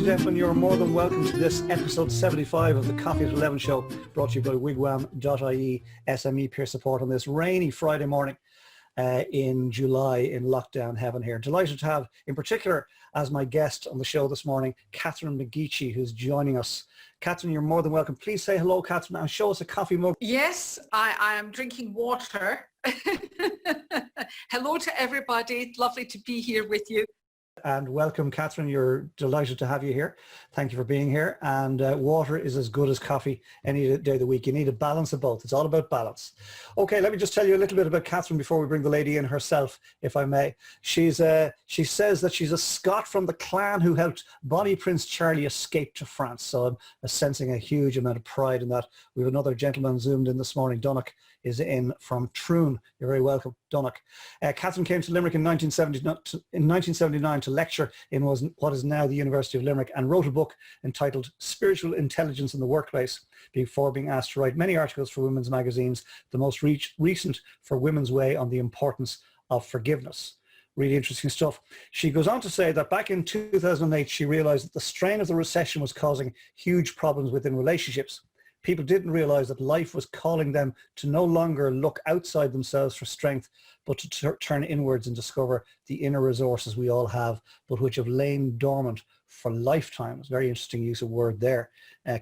gentlemen, you're more than welcome to this episode 75 of the Coffee at 11 show, brought to you by wigwam.ie SME peer support on this rainy Friday morning in July in lockdown heaven here. Delighted to have, in particular, as my guest on the show this morning, Catherine McGeachy, who's joining us. Catherine, you're more than welcome. Please say hello, Catherine, and show us a coffee mug. Yes, I am drinking water. Hello to everybody. Lovely to be here with you. And welcome, Catherine. You're delighted to have you here. Thank you for being here. And water is as good as coffee any day of the week. You need a balance of both. It's all about balance. Okay, let me just tell you a little bit about Catherine before we bring the lady in herself, if I may. She says that she's a Scot from the clan who helped Bonnie Prince Charlie escape to France. So I'm sensing a huge amount of pride in that. We have another gentleman zoomed in this morning. Donnoch is in from Troon. You're very welcome, Donnoch. Catherine came to Limerick in 1979 to lecture in what is now the University of Limerick, and wrote a book entitled Spiritual Intelligence in the Workplace before being asked to write many articles for women's magazines, the most recent for Women's Way on the importance of forgiveness. Really interesting stuff. She goes on to say that back in 2008, she realized that the strain of the recession was causing huge problems within relationships. People didn't realize that life was calling them to no longer look outside themselves for strength, but to turn inwards and discover the inner resources we all have, but which have lain dormant for lifetimes. Very interesting use of word there,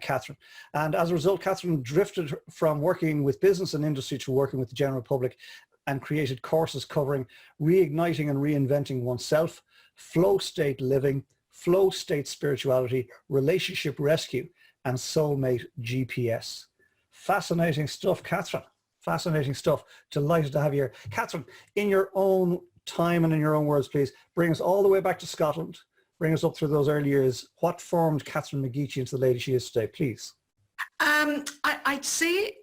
Catherine. And as a result, Catherine drifted from working with business and industry to working with the general public, and created courses covering reigniting and reinventing oneself, flow state living, flow state spirituality, relationship rescue, and soulmate GPS. Fascinating stuff, Catherine. Fascinating stuff. Delighted to have you here. Catherine, in your own time and in your own words, please, bring us all the way back to Scotland. Bring us up through those early years. What formed Catherine McGeachy into the lady she is today, please? I'd say,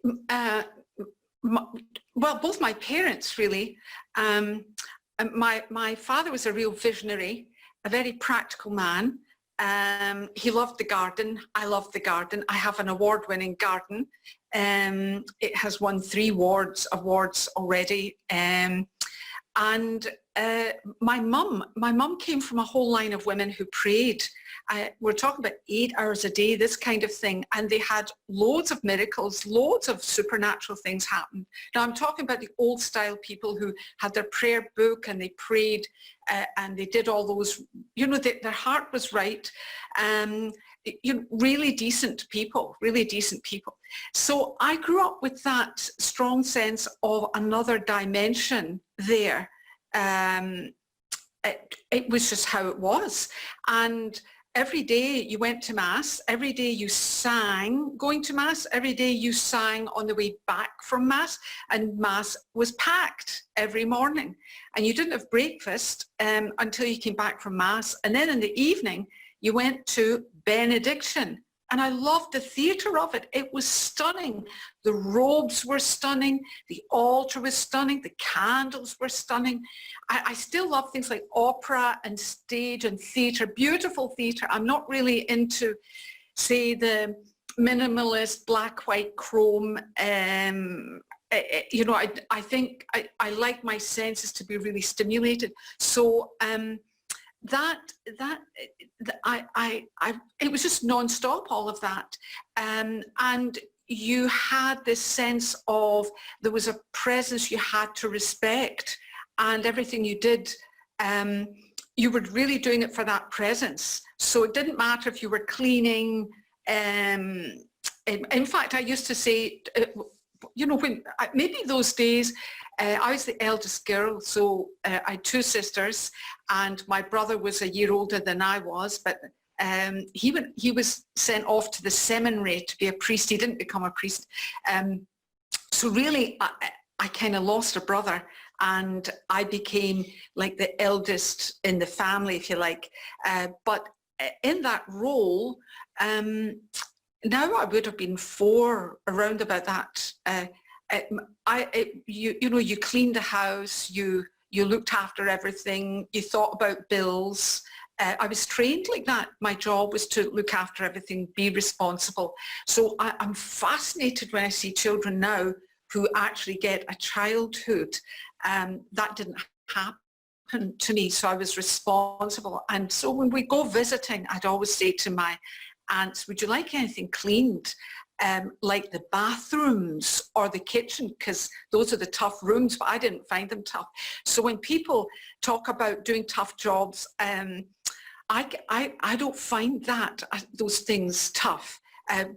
well, both my parents, really. My father was a real visionary, a very practical man. He loved the garden. I loved the garden. I have an award-winning garden. It has won 3 awards already. And my mum came from a whole line of women who prayed. We're talking about 8 hours a day, this kind of thing. And they had loads of miracles, loads of supernatural things happen. Now I'm talking about the old style people who had their prayer book and they prayed and they did all those, you know, their heart was right. Really decent people, really decent people. So I grew up with that strong sense of another dimension there. It was just how it was. And every day you went to Mass, every day you sang going to Mass, every day you sang on the way back from Mass, and Mass was packed every morning. And you didn't have breakfast until you came back from Mass. And then in the evening, you went to Benediction. And I loved the theatre of it. It was stunning. The robes were stunning. The altar was stunning. The candles were stunning. I still love things like opera and stage and theatre, beautiful theatre. I'm not really into, say, the minimalist black, white, chrome. You know, I think I like my senses to be really stimulated. So it was just non-stop, all of that. And you had this sense of there was a presence you had to respect, and everything you did, you were really doing it for that presence. So it didn't matter if you were cleaning. In fact, I used to say, you know, when maybe those days, I was the eldest girl, so I had 2 sisters, and my brother was a year older than I was, but he was sent off to the seminary to be a priest. He didn't become a priest. So really, I kind of lost a brother, and I became like the eldest in the family, if you like. But in that role, now I would have been 4, around about that. You know, you cleaned the house, you looked after everything, you thought about bills. I was trained like that. My job was to look after everything, be responsible. So I'm fascinated when I see children now who actually get a childhood. That didn't happen happened to me, so I was responsible. And so when we go visiting, I'd always say to my aunts, would you like anything cleaned? Like the bathrooms or the kitchen, because those are the tough rooms, but I didn't find them tough. So when people talk about doing tough jobs, I don't find those things tough.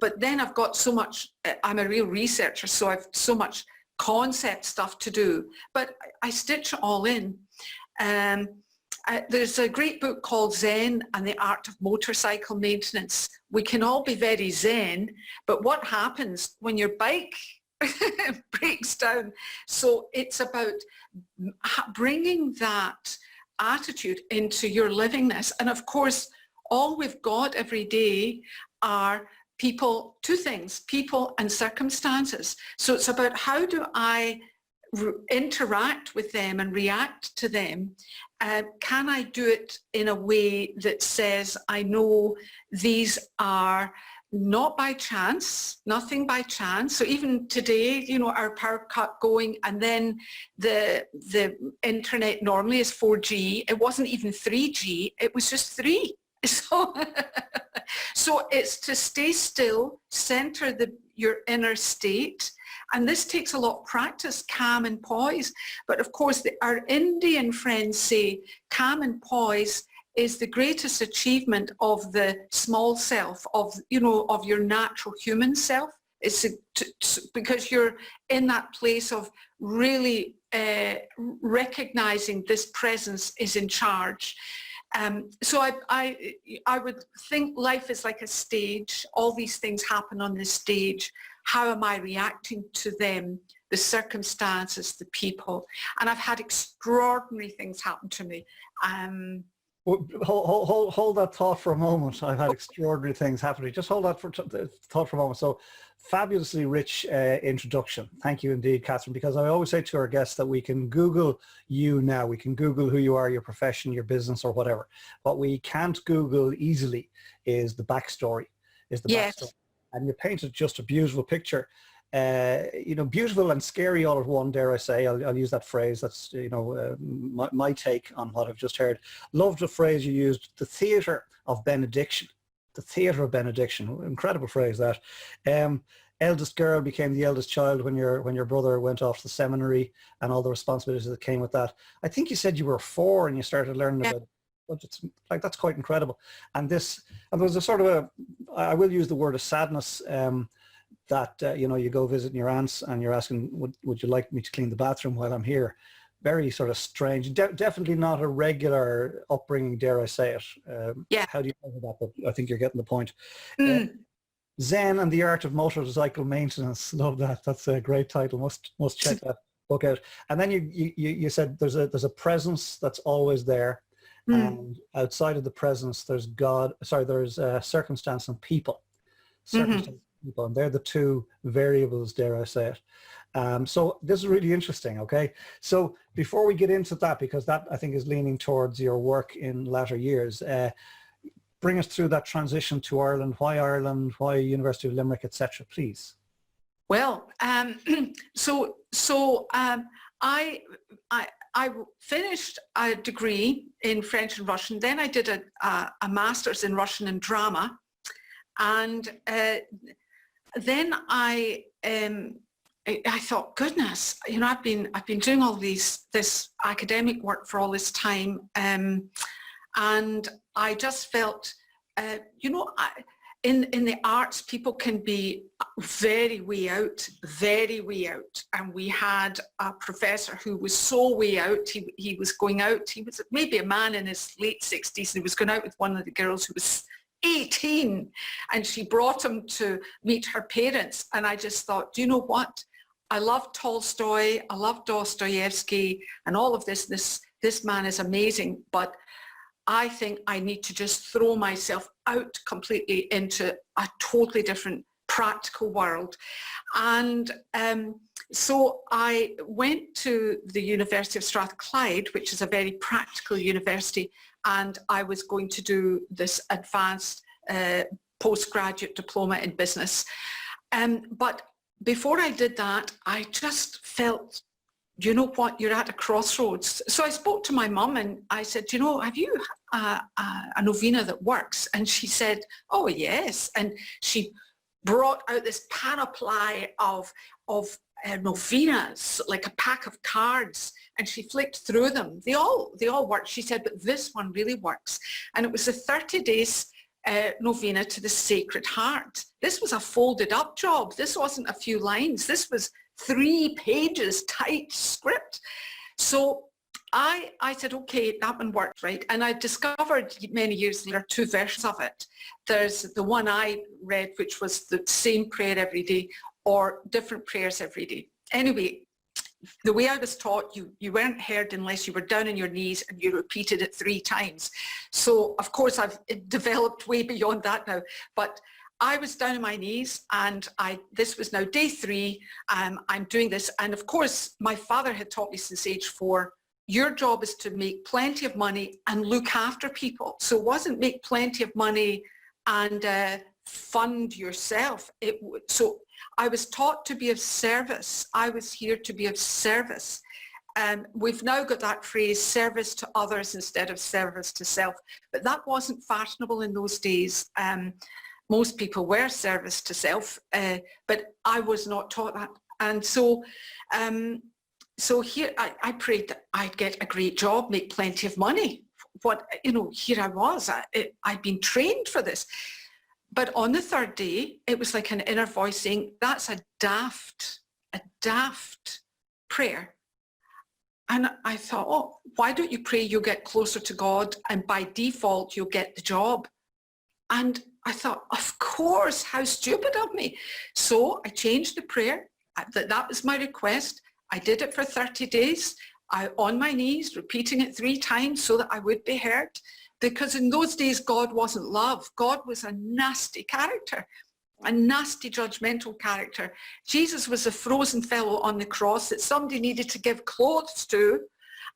But then I've got so much, I'm a real researcher, so I've so much concept stuff to do, but I stitch it all in. There's a great book called Zen and the Art of Motorcycle Maintenance. We can all be very zen, but what happens when your bike breaks down? So it's about bringing that attitude into your livingness. And of course, all we've got every day are people, two things, people and circumstances. So it's about how do I interact with them and react to them. Can I do it in a way that says, I know these are not by chance, nothing by chance. So even today, you know, our power cut going, and then the internet normally is 4G. It wasn't even 3G, it was just 3. So, so it's to stay still, center your inner state. And this takes a lot of practice, calm and poise. But of course, our Indian friends say calm and poise is the greatest achievement of the small self, of, you know, of your natural human self. It's because you're in that place of really recognizing this presence is in charge. So I would think life is like a stage. All these things happen on this stage. How am I reacting to them, the circumstances, the people? And I've had extraordinary things happen to me. Hold that thought for a moment. I've had extraordinary things happening. Just hold that thought for a moment. So fabulously rich introduction. Thank you indeed, Catherine, because I always say to our guests that we can Google you now. We can Google who you are, your profession, your business, or whatever. What we can't Google easily is the backstory, Yes. backstory. And you painted just a beautiful picture, you know, beautiful and scary all at one, dare I say. I'll use that phrase. That's, you know, my take on what I've just heard. Loved the phrase you used, the theatre of benediction. The theatre of benediction. Incredible phrase that. Eldest girl became the eldest child when your brother went off to the seminary and all the responsibilities that came with that. I think you said you were 4 and you started learning about budgets. Like, that's quite incredible. And there was a sort of I will use the word of sadness, that you know, you go visit your aunts and you're asking, would you like me to clean the bathroom while I'm here? Very sort of strange. Definitely not a regular upbringing, dare I say it. How do you know that? But I think you're getting the point. Zen and the Art of Motorcycle Maintenance. Love that. That's a great title. Must check that book out. And then you said there's a presence that's always there. And outside of the presence, there's there's circumstance and people. Circumstance and people, and they're the two variables, dare I say it. So this is really interesting, okay? So before we get into that, because that I think is leaning towards your work in latter years, bring us through that transition to Ireland. Why University of Limerick, etc., please? Well, I finished a degree in French and Russian. Then I did a master's in Russian and drama, and then I thought, goodness, you know, I've been doing all this academic work for all this time, and I just felt, you know, in the arts, people can be very way out. And we had a professor who was so way out. He was going out. He was maybe a man in his late 60s. And he was going out with one of the girls who was 18. And she brought him to meet her parents. And I just thought, do you know what? I love Tolstoy. I love Dostoevsky and all of this. This man is amazing. But I think I need to just throw myself out completely into a totally different practical world. And so I went to the University of Strathclyde, which is a very practical university, and I was going to do this advanced postgraduate diploma in business. But before I did that, I just felt you know what, you're at a crossroads. So I spoke to my mum and I said, you know, have you a novena that works? And she said, oh yes. And she brought out this panoply of novenas, like a pack of cards, and she flicked through them. They all work. She said, but this one really works. And it was a 30 days novena to the Sacred Heart. This was a folded up job. This wasn't a few lines. This was 3 pages tight script. So I said, okay, that one worked, right? And I discovered many years later 2 versions of it. There's the one I read, which was the same prayer every day, or different prayers every day. Anyway, the way I was taught, you weren't heard unless you were down on your knees and you repeated it 3 times. So of course I've developed way beyond that now, but I was down on my knees and this was now day 3. I'm doing this. And of course, my father had taught me since age 4, your job is to make plenty of money and look after people. So it wasn't make plenty of money and fund yourself. So I was taught to be of service. I was here to be of service. We've now got that phrase, service to others instead of service to self. But that wasn't fashionable in those days. Most people were service to self, but I was not taught that. And so here I prayed that I'd get a great job, make plenty of money. Here I was. I'd been trained for this. But on the 3rd day, it was like an inner voice saying, that's a daft prayer. And I thought, oh, why don't you pray you'll get closer to God and by default you'll get the job? And I thought, of course, how stupid of me. So I changed the prayer. That was my request. I did it for 30 days. On my knees, repeating it 3 times so that I would be heard. Because in those days, God wasn't love. God was a nasty character, a nasty judgmental character. Jesus was a frozen fellow on the cross that somebody needed to give clothes to.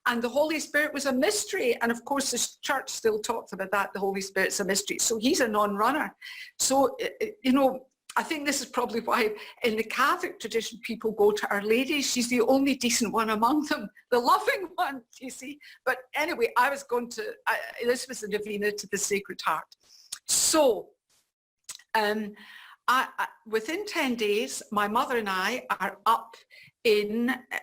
And the Holy Spirit was a mystery. And of course, the church still talks about that. The Holy Spirit's a mystery. So he's a non-runner. So, I think this is probably why in the Catholic tradition, people go to Our Lady. She's the only decent one among them, the loving one, you see. But anyway, I was going to, this was the novena to the Sacred Heart. So within 10 days, my mother and I are up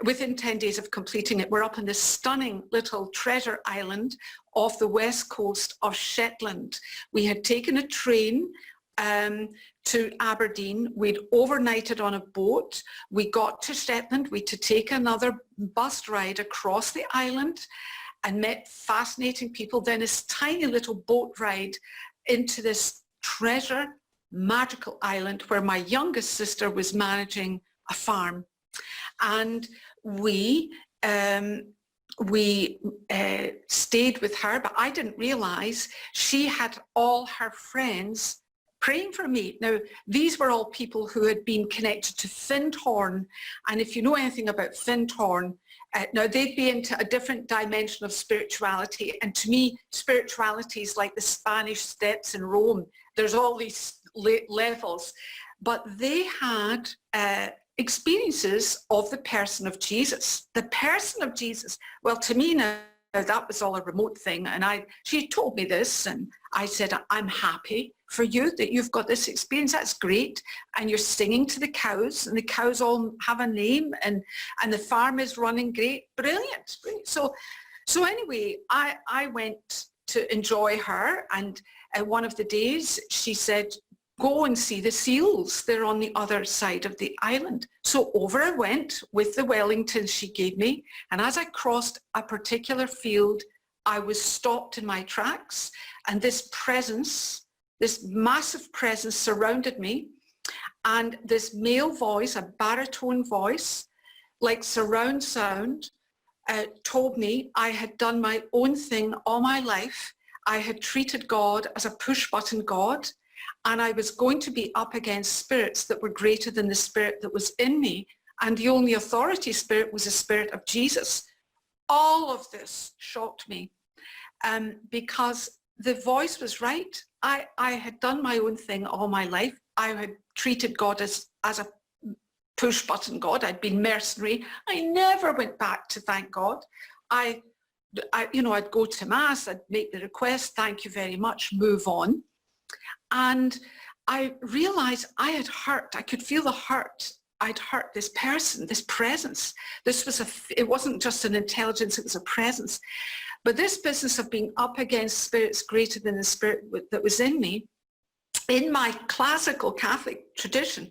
within 10 days of completing it, we're up in this stunning little treasure island off the west coast of Shetland. We had taken a train to Aberdeen. We'd overnighted on a boat. We got to Shetland. We had to take another bus ride across the island and met fascinating people. Then this tiny little boat ride into this treasure magical island where my youngest sister was managing a farm. And we stayed with her, but I didn't realize she had all her friends praying for me. Now, these were all people who had been connected to Findhorn. And if you know anything about Findhorn, now they'd be into a different dimension of spirituality. And to me, spirituality is like the Spanish steps in Rome. There's all these levels. But they had experiences of the person of Jesus. The person of Jesus. Well, to me now, that was all a remote thing. And she told me this, and I said, I'm happy for you that you've got this experience. That's great. And you're singing to the cows, and the cows all have a name, and the farm is running great. Brilliant. So anyway, I went to enjoy her, and one of the days she said, go and see the seals. They're on the other side of the island. So over I went with the Wellingtons she gave me. And as I crossed a particular field, I was stopped in my tracks. And this presence, this massive presence surrounded me. And this male voice, a baritone voice, like surround sound, told me I had done my own thing all my life. I had treated God as a push-button God. And I was going to be up against spirits that were greater than the spirit that was in me. And the only authority spirit was the spirit of Jesus. All of this shocked me because the voice was right. I had done my own thing all my life. I had treated God as a push button God. I'd been mercenary. I never went back to thank God. I'd go to Mass, I'd make the request, thank you very much, move on. And I realized I had hurt. I could feel the hurt. I'd hurt this person, this presence. It wasn't just an intelligence, it was a presence. But this business of being up against spirits greater than the spirit that was in me, in my classical Catholic tradition,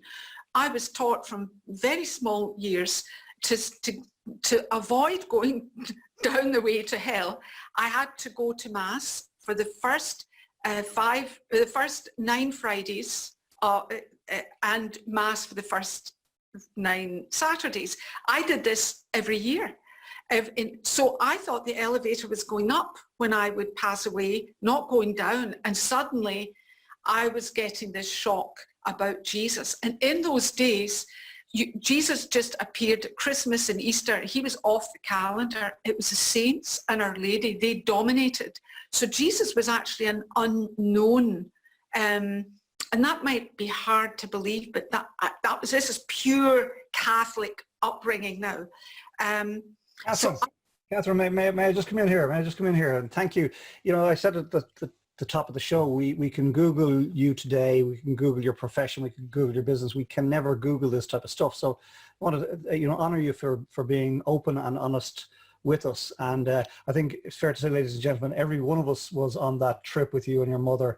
I was taught from very small years to avoid going down the way to hell. I had to go to Mass for the first 9 Fridays and Mass for the first 9 Saturdays. I did this every year. So I thought the elevator was going up when I would pass away, not going down. And suddenly I was getting this shock about Jesus. And in those days, Jesus just appeared at Christmas and Easter. He was off the calendar. It was the saints and Our Lady. They dominated. So Jesus was actually an unknown. And that might be hard to believe, but this is pure Catholic upbringing now. Catherine, may I just come in here? May I just come in here? And thank you. I said at the top of the show, we can Google you today, we can Google your profession, we can Google your business. We can never Google this type of stuff. So I want to, honor you for being open and honest with us. And I think it's fair to say, ladies and gentlemen, every one of us was on that trip with you and your mother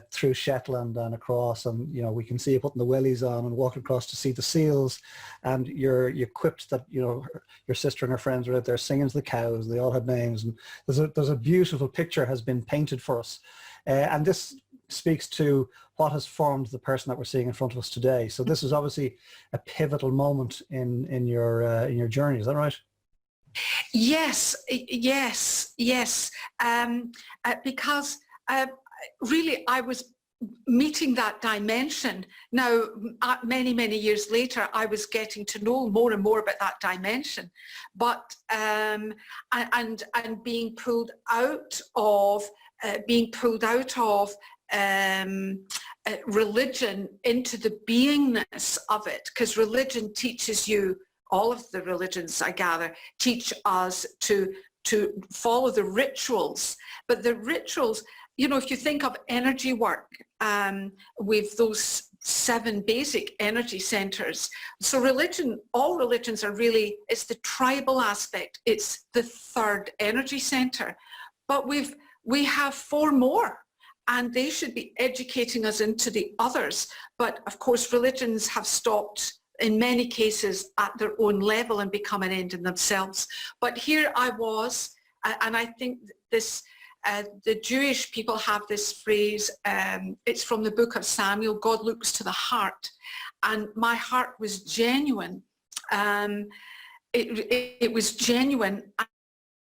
through Shetland and across, and we can see you putting the wellies on and walking across to see the seals, and you're equipped that your sister and her friends were out there singing to the cows. They all had names, and there's a beautiful picture has been painted for us, and this speaks to what has formed the person that we're seeing in front of us today. So this is obviously a pivotal moment in your journey. Is that right? Yes. Because really, I was meeting that dimension. Now, many, many years later, I was getting to know more and more about that dimension, but and being pulled out of religion into the beingness of it, because religion teaches you. All of the religions, I gather, teach us to follow the rituals, but the rituals. If you think of energy work with those 7 basic energy centers, so all religions are really, it's the tribal aspect, it's the 3rd energy center, but we have 4 more, and they should be educating us into the others. But of course, religions have stopped in many cases at their own level and become an end in themselves. But here I was, and I think this, the Jewish people have this phrase, it's from the book of Samuel, God looks to the heart. And my heart was genuine. It was genuine.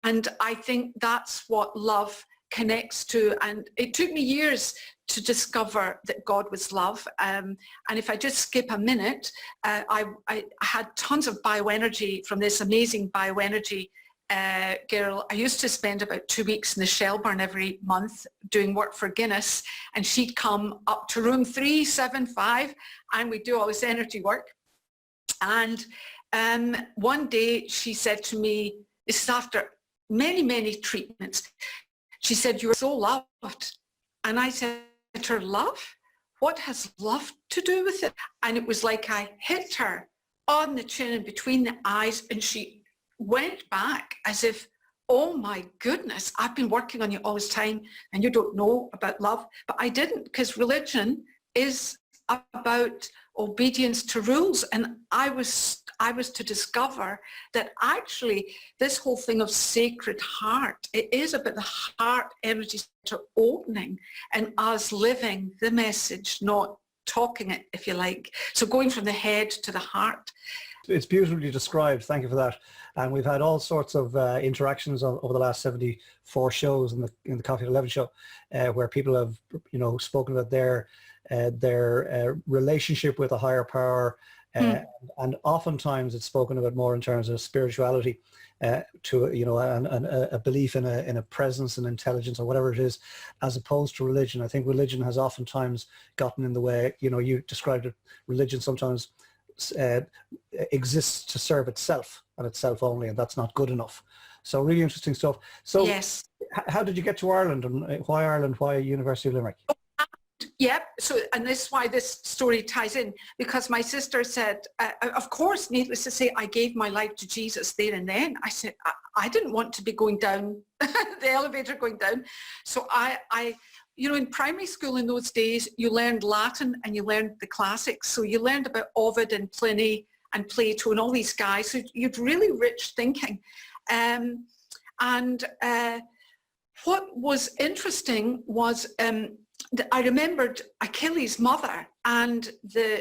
And I think that's what love connects to. And it took me years to discover that God was love. And if I just skip a minute, I had tons of bioenergy from this amazing bioenergy girl. I used to spend about 2 weeks in the Shelburne every month doing work for Guinness, and she'd come up to room 375 and we'd do all this energy work. And one day she said to me, this is after many, many treatments, she said, "You are so loved." And I said to her, "Love? What has love to do with it?" And it was like I hit her on the chin and between the eyes, and she went back as if, "Oh my goodness, I've been working on you all this time and you don't know about love." But I didn't, because religion is about obedience to rules. And I was to discover that actually this whole thing of sacred heart, it is about the heart energy center opening and us living the message, not talking it, if you like. So going from the head to the heart. It's beautifully described. Thank you for that. And we've had all sorts of interactions over the last 74 shows in the Coffee at 11 show, where people have, spoken about their relationship with a higher power, and oftentimes it's spoken about more in terms of spirituality, to a belief in a presence and intelligence or whatever it is, as opposed to religion. I think religion has oftentimes gotten in the way. You described it. Religion sometimes exists to serve itself and itself only, and that's not good enough. So really interesting stuff. So yes. How did you get to Ireland, and why Ireland? Why University of Limerick? Yep. So, and this is why this story ties in, because my sister said, of course, needless to say, I gave my life to Jesus there and then. I said, I didn't want to be going down the elevator going down. So I, you know, in primary school in those days, you learned Latin and you learned the classics. So you learned about Ovid and Pliny and Plato and all these guys. So you'd really rich thinking. What was interesting was I remembered Achilles' mother, and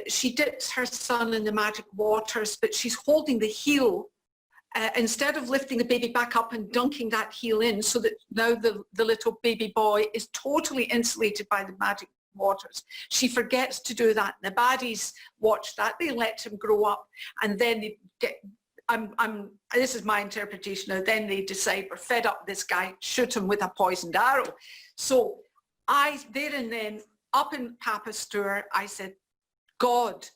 she dips her son in the magic waters, but she's holding the heel instead of lifting the baby back up and dunking that heel in, so that now the little baby boy is totally insulated by the magic waters. She forgets to do that. The baddies watch that. They let him grow up, and then they get, this is my interpretation now, then they decide, we're fed up with this guy, shoot him with a poisoned arrow. So I, there and then, up in Papa's store, I said, God,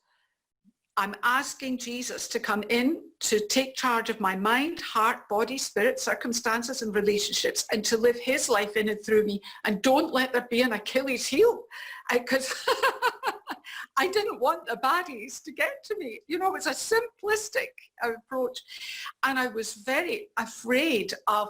I'm asking Jesus to come in to take charge of my mind, heart, body, spirit, circumstances and relationships, and to live his life in and through me, and don't let there be an Achilles heel, because I didn't want the baddies to get to me. You know, it was a simplistic approach, and I was very afraid of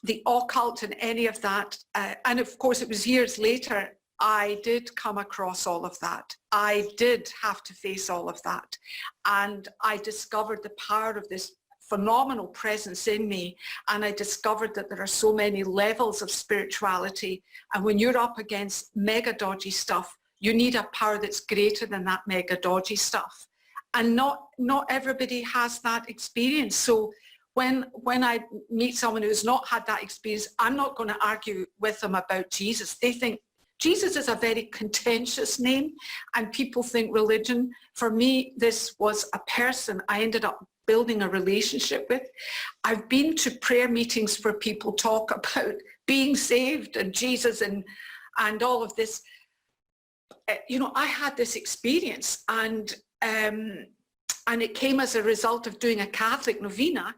the occult and any of that. And of course, it was years later I did come across all of that. I did have to face all of that. And I discovered the power of this phenomenal presence in me. And I discovered that there are so many levels of spirituality. And when you're up against mega dodgy stuff, you need a power that's greater than that mega dodgy stuff. And not everybody has that experience. So when I meet someone who's not had that experience, I'm not going to argue with them about Jesus. They think Jesus is a very contentious name, and people think religion. For me, this was a person I ended up building a relationship with. I've been to prayer meetings where people talk about being saved and Jesus and all of this. You know, I had this experience, and it came as a result of doing a Catholic novena.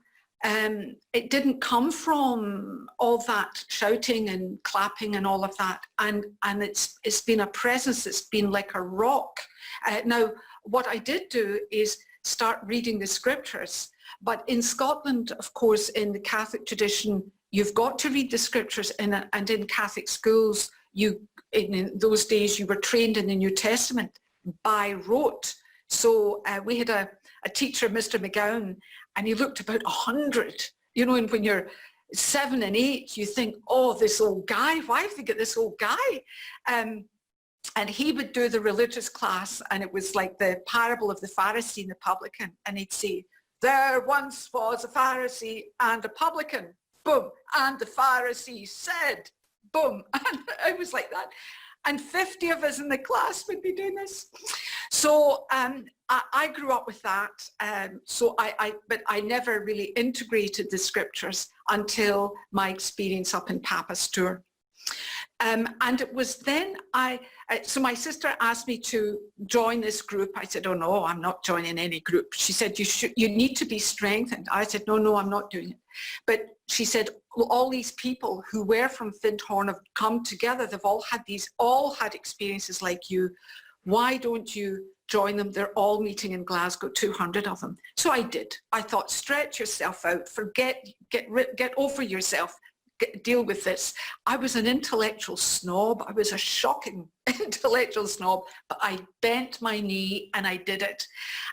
It didn't come from all that shouting and clapping and all of that, and it's been a presence that's been like a rock. Now, what I did do is start reading the scriptures, but in Scotland, of course, in the Catholic tradition, you've got to read the scriptures, and in Catholic schools, in those days, you were trained in the New Testament by rote. So we had a teacher, Mr. McGowan, and he looked about 100, you know, and when you're 7 and 8, you think, oh, this old guy, why have they got this old guy? And he would do the religious class, and it was like the parable of the Pharisee and the publican, and he'd say, there once was a Pharisee and a publican, boom, and the Pharisee said, boom, and it was like that. And 50 of us in the class would be doing this. So I grew up with that. But I never really integrated the scriptures until my experience up in Papa's tour. And it was then so my sister asked me to join this group. I said, oh no, I'm not joining any group. She said, you need to be strengthened. I said, no, I'm not doing it. But she said, well, all these people who were from Findhorn have come together. They've all had experiences like you. Why don't you join them? They're all meeting in Glasgow, 200 of them. So I did. I thought, stretch yourself out, get over yourself, deal with this. I was an intellectual snob. I was a shocking intellectual snob, but I bent my knee and I did it.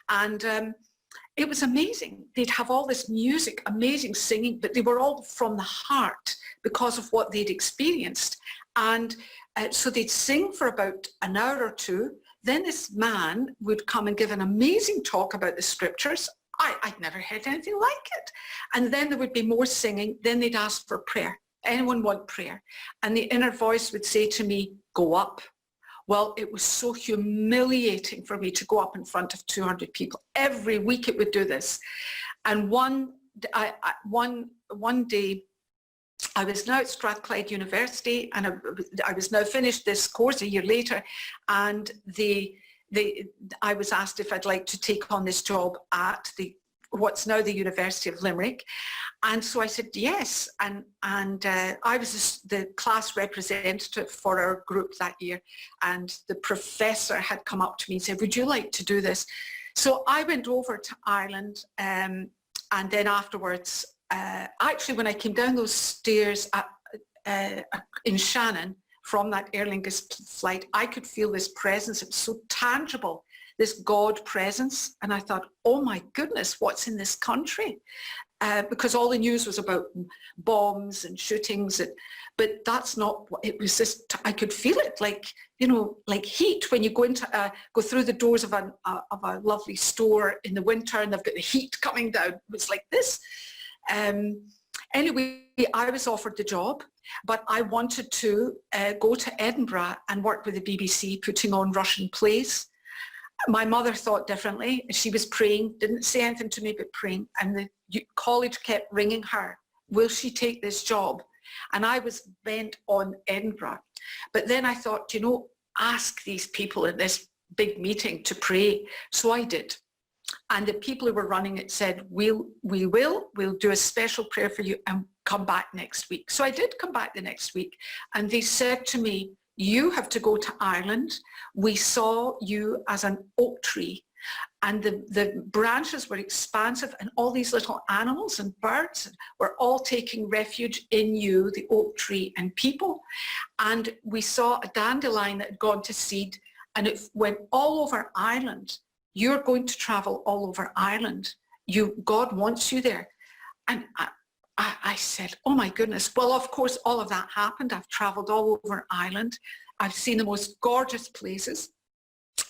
And it was amazing. They'd have all this music, amazing singing, but they were all from the heart because of what they'd experienced. And so they'd sing for about an hour or two. Then this man would come and give an amazing talk about the scriptures. I'd never heard anything like it. And then there would be more singing. Then they'd ask for prayer. Anyone want prayer? And the inner voice would say to me, go up. Well, it was so humiliating for me to go up in front of 200 people. Every week it would do this. And one day, I was now at Strathclyde University, and I was now finished this course a year later, and the I was asked if I'd like to take on this job at what's now the University of Limerick. And so I said yes, and I was the class representative for our group that year, and the professor had come up to me and said, would you like to do this? So I went over to Ireland, and then afterwards, actually when I came down those stairs in Shannon from that Aer Lingus flight, I could feel this presence. It was so tangible, this God presence, and I thought, oh my goodness, what's in this country? Because all the news was about bombs and shootings, but that's not what it was. Just I could feel it, like, you know, like heat when you go through the doors of a lovely store in the winter and they've got the heat coming down. It was like this. Anyway, I was offered the job, but I wanted to go to Edinburgh and work with the BBC, putting on Russian plays. My mother thought differently. She was praying, didn't say anything to me, but praying. And the college kept ringing her, will she take this job? And I was bent on Edinburgh. But then I thought, you know, ask these people in this big meeting to pray. So I did. And the people who were running it said, we'll do a special prayer for you and come back next week. So I did come back the next week. And they said to me, you have to go to Ireland. We saw you as an oak tree, and the branches were expansive, and all these little animals and birds were all taking refuge in you, the oak tree, and people. And we saw a dandelion that had gone to seed, and it went all over Ireland. You're going to travel all over Ireland. God wants you there. And I said, oh my goodness. Well, of course, all of that happened. I've traveled all over Ireland. I've seen the most gorgeous places.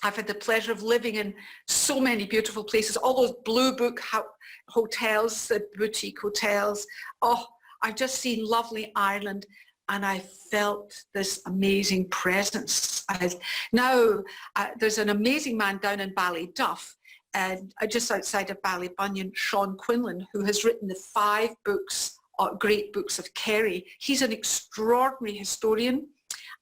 I've had the pleasure of living in so many beautiful places, all those blue book hotels, the boutique hotels. Oh, I've just seen lovely Ireland, and I felt this amazing presence. Now, there's an amazing man down in Ballyduff, just outside of Ballybunion, Sean Quinlan, who has written the 5 books, great books of Kerry. He's an extraordinary historian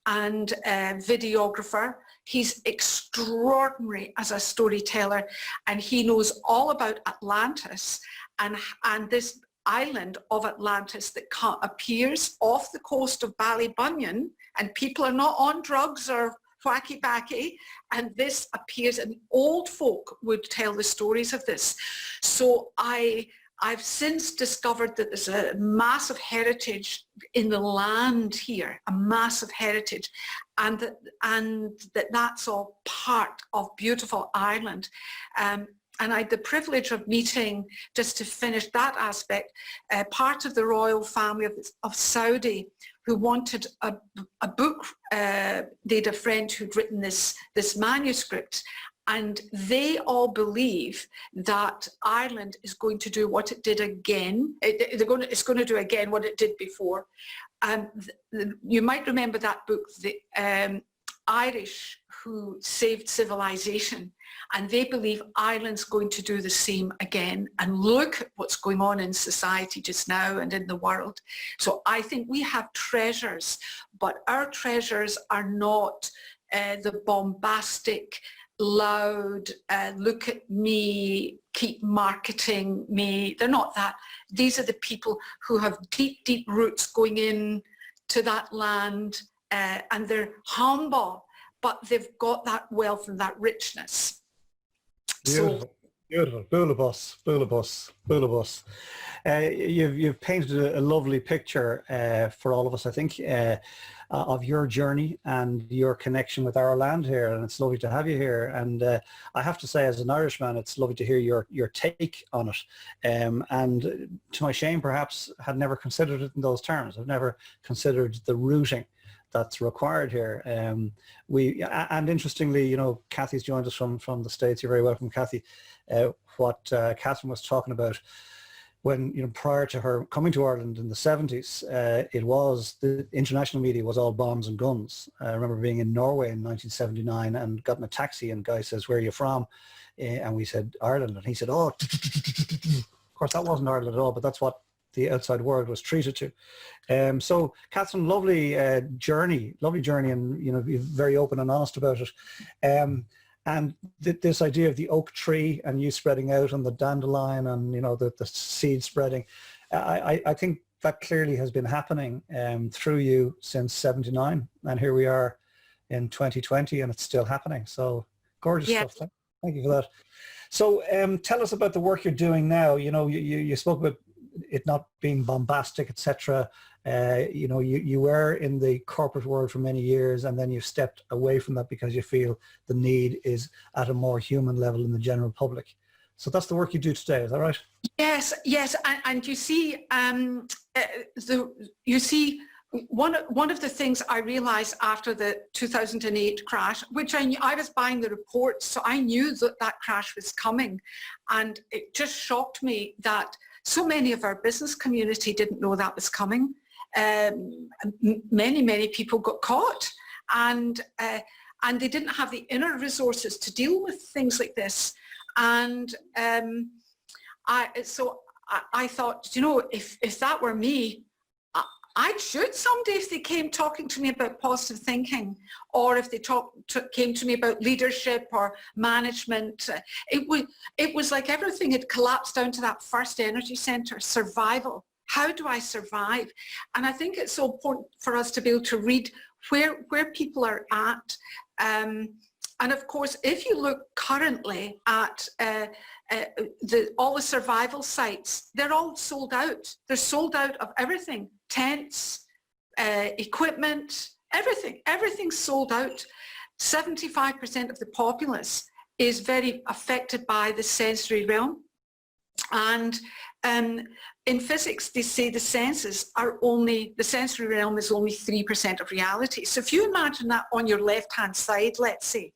and videographer. He's extraordinary as a storyteller, and he knows all about Atlantis and this island of Atlantis that appears off the coast of Ballybunion, and people are not on drugs or wacky backy, and this appears, and old folk would tell the stories of this. So I've since discovered that there's a massive heritage in the land here, a massive heritage, and that's all part of beautiful Ireland. And I had the privilege of meeting, just to finish that aspect, part of the royal family of Saudi, who wanted a book. They had a friend who'd written this manuscript, and they all believe that Ireland is going to do what it did again. It's going to do again what it did before. You might remember that book, the Irish Who Saved Civilization, and they believe Ireland's going to do the same again. And look at what's going on in society just now and in the world. So I think we have treasures, but our treasures are not the bombastic, loud, look at me, keep marketing me. They're not that. These are the people who have deep, deep roots going in to that land, and they're humble, but they've got that wealth and that richness. Beautiful, beautiful. Boulabus. You've painted a lovely picture for all of us, I think, of your journey and your connection with our land here, and it's lovely to have you here. And I have to say, as an Irishman, it's lovely to hear your take on it. And to my shame, perhaps, had never considered it in those terms. I've never considered the rooting that's required here. And interestingly, you know, Kathy's joined us from the States. You're very welcome, Kathy. What Catherine was talking about, when, you know, prior to her coming to Ireland in the 70s, the international media was all bombs and guns. I remember being in Norway in 1979 and got in a taxi, and the guy says, "Where are you from?" And we said, "Ireland." And he said, "Oh," of course that wasn't Ireland at all, but that's what the outside world was treated to. So Catherine, lovely journey, and, you know, you're very open and honest about it. And this idea of the oak tree and you spreading out and the dandelion and, you know, the seed spreading, I think that clearly has been happening through you since 79. And here we are in 2020 and it's still happening. So gorgeous stuff. Thank you for that. So tell us about the work you're doing now. You know, you spoke about it not being bombastic, etc. You know, you were in the corporate world for many years and then you stepped away from that because you feel the need is at a more human level in the general public. So that's the work you do today, is that right? Yes, yes, and you see, one of the things I realized after the 2008 crash, which I was buying the reports, so I knew that crash was coming, and it just shocked me that so many of our business community didn't know that was coming. Many people got caught, and they didn't have the inner resources to deal with things like this. And I thought, you know, if that were me, I'd shoot somebody if they came talking to me about positive thinking, or if they came to me about leadership or management. It was like everything had collapsed down to that first energy center, survival. How do I survive? And I think it's so important for us to be able to read where people are at. And of course, if you look currently at all the survival sites, they're all sold out. They're sold out of everything. Tents, equipment, everything's sold out. 75% of the populace is very affected by the sensory realm. And in physics, they say the sensory realm is only 3% of reality. So if you imagine that on your left-hand side, let's say,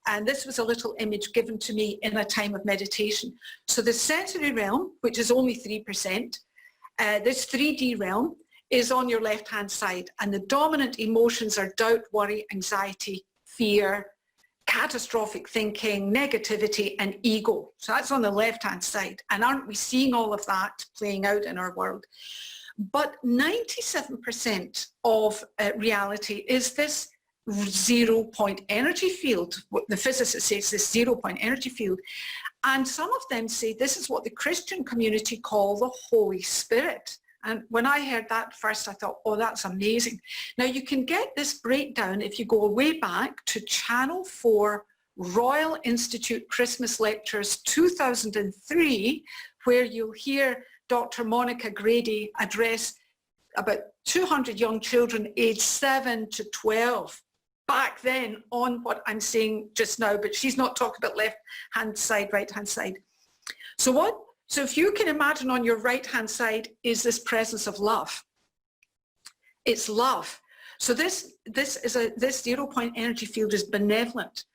and this was a little image given to me in a time of meditation. So the sensory realm, which is only 3%, this 3D realm is on your left-hand side, and the dominant emotions are doubt, worry, anxiety, fear, catastrophic thinking, negativity, and ego. So that's on the left-hand side. And aren't we seeing all of that playing out in our world? But 97% of reality is this 0-point energy field. What the physicist says, this 0-point energy field. And some of them say this is what the Christian community call the Holy Spirit. And when I heard that first, I thought, oh, that's amazing. Now you can get this breakdown if you go way back to Channel 4 Royal Institute Christmas Lectures 2003, where you'll hear Dr. Monica Grady address about 200 young children aged 7 to 12. Back then on what I'm saying just now, but she's not talking about left-hand side, right-hand side. So if you can imagine on your right-hand side is this presence of love. It's love. So this 0-point energy field is benevolent.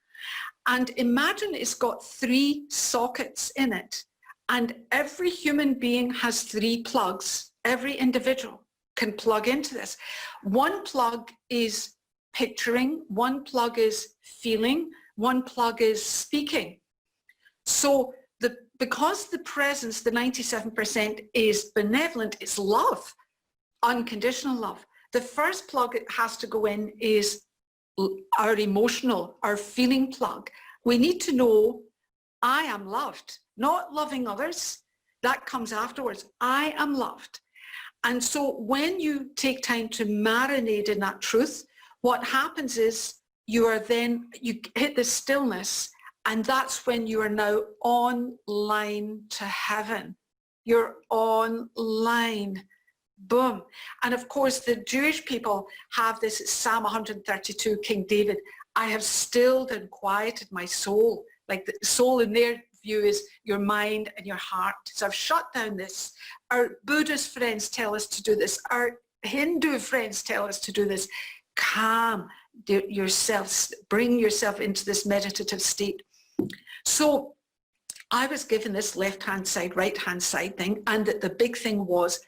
And imagine it's got 3 sockets in it. And every human being has 3 plugs. Every individual can plug into this. One plug is picturing, one plug is feeling, one plug is speaking. So because the presence, the 97% is benevolent, it's love, unconditional love. The first plug it has to go in is our emotional, our feeling plug. We need to know I am loved, not loving others. That comes afterwards. I am loved. And so when you take time to marinate in that truth, what happens is you hit the stillness, and that's when you are now online to heaven. You're online. Boom. And of course, the Jewish people have this, it's Psalm 132, King David, I have stilled and quieted my soul. Like the soul in their view is your mind and your heart. So I've shut down this. Our Buddhist friends tell us to do this. Our Hindu friends tell us to do this. Calm yourself, bring yourself into this meditative state. So I was given this left-hand side, right-hand side thing, and the big thing was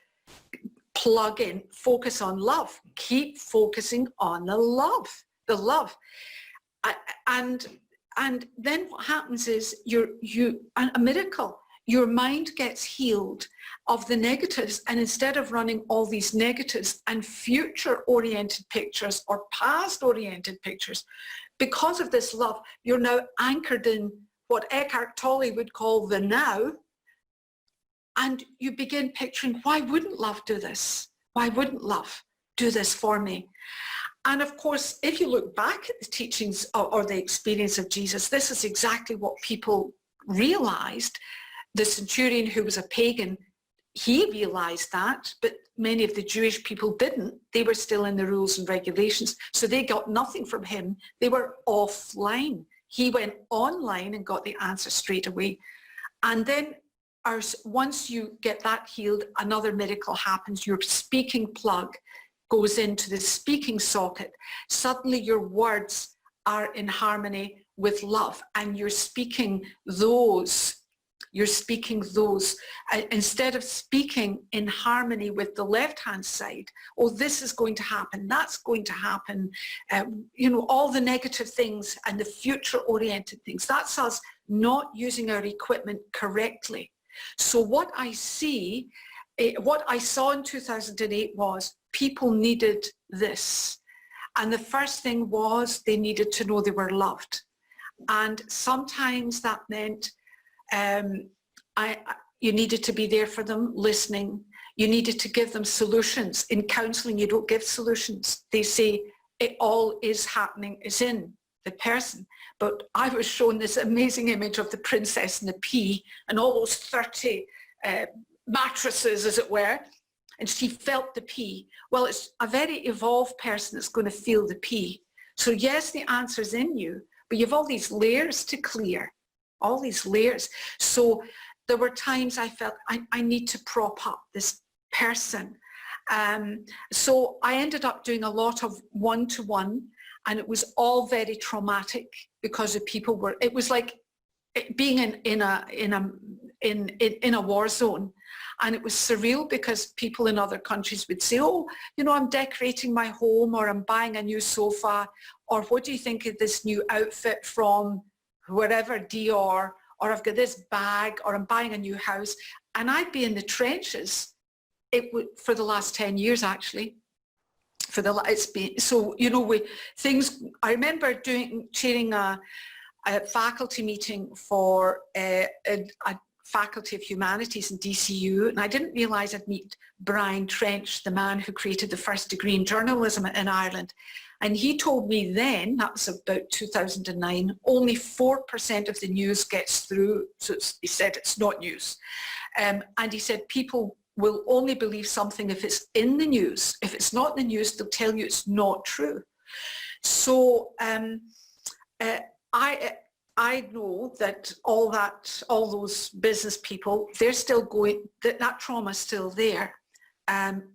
plug in, focus on love, keep focusing on the love. And then what happens is a miracle. Your mind gets healed of the negatives, and instead of running all these negatives and future-oriented pictures or past-oriented pictures, because of this love, you're now anchored in what Eckhart Tolle would call the now, and you begin picturing, why wouldn't love do this? Why wouldn't love do this for me? And of course, if you look back at the teachings or the experience of Jesus, this is exactly what people realized. The centurion, who was a pagan, he realized that, but many of the Jewish people didn't. They were still in the rules and regulations, so they got nothing from him. They were offline. He went online and got the answer straight away. And then once you get that healed, another miracle happens. Your speaking plug goes into the speaking socket. Suddenly your words are in harmony with love, and you're speaking those. Instead of speaking in harmony with the left-hand side, oh, this is going to happen, that's going to happen, all the negative things and the future-oriented things. That's us not using our equipment correctly. So what I saw in 2008 was people needed this. And the first thing was they needed to know they were loved. And sometimes that meant you needed to be there for them, listening. You needed to give them solutions. In counselling, you don't give solutions. They say it all is happening, is in the person. But I was shown this amazing image of the princess and the pea and all those 30 mattresses, as it were, and she felt the pea. Well, it's a very evolved person that's going to feel the pea. So yes, the answer's in you, but you have all these layers to clear, all these layers. So there were times I felt I need to prop up this person. So I ended up doing a lot of one-to-one, and it was all very traumatic because the people were, it was like being in a war zone. And it was surreal because people in other countries would say, oh, I'm decorating my home, or I'm buying a new sofa, or what do you think of this new outfit from wherever, Dior, or I've got this bag, or I'm buying a new house. And I'd be in the trenches for the last 10 years, actually. I remember chairing a faculty meeting for a Faculty of Humanities in DCU, and I didn't realise I'd meet Brian Trench, the man who created the first degree in journalism in Ireland. And he told me then, that was about 2009, only 4% of the news gets through. So he said it's not news. And he said people will only believe something if it's in the news. If it's not in the news, they'll tell you it's not true. So I know that all those business people, they're still going, that trauma's still there.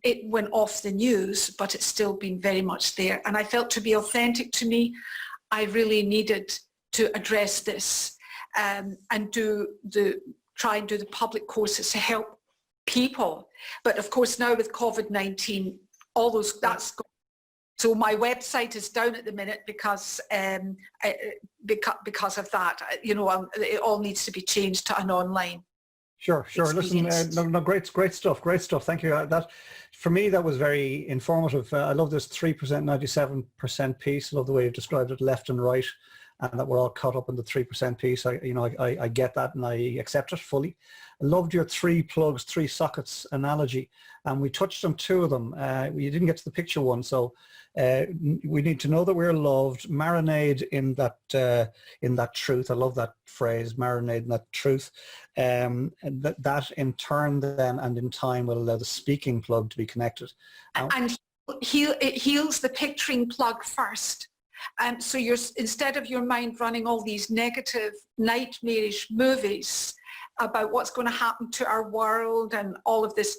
It went off the news, but it's still been very much there. And I felt, to be authentic to me, I really needed to address this and try and do the public courses to help people. But of course now with COVID-19, so my website is down at the minute because of that. It all needs to be changed to an online. Sure. Experience. Listen, great stuff. Thank you. That, for me, that was very informative. I love this 3%, 97% piece. I love the way you've described it, left and right, and that we're all caught up in the 3% piece. I get that, and I accept it fully. I loved your 3 plugs, 3 sockets analogy, and we touched on 2 of them. You didn't get to the picture one, so we need to know that we're loved, marinade in that truth. I love that phrase, marinade in that truth. And that in turn then and in time will allow the speaking plug to be connected. And it heals the picturing plug first. So instead of your mind running all these negative, nightmarish movies about what's going to happen to our world and all of this,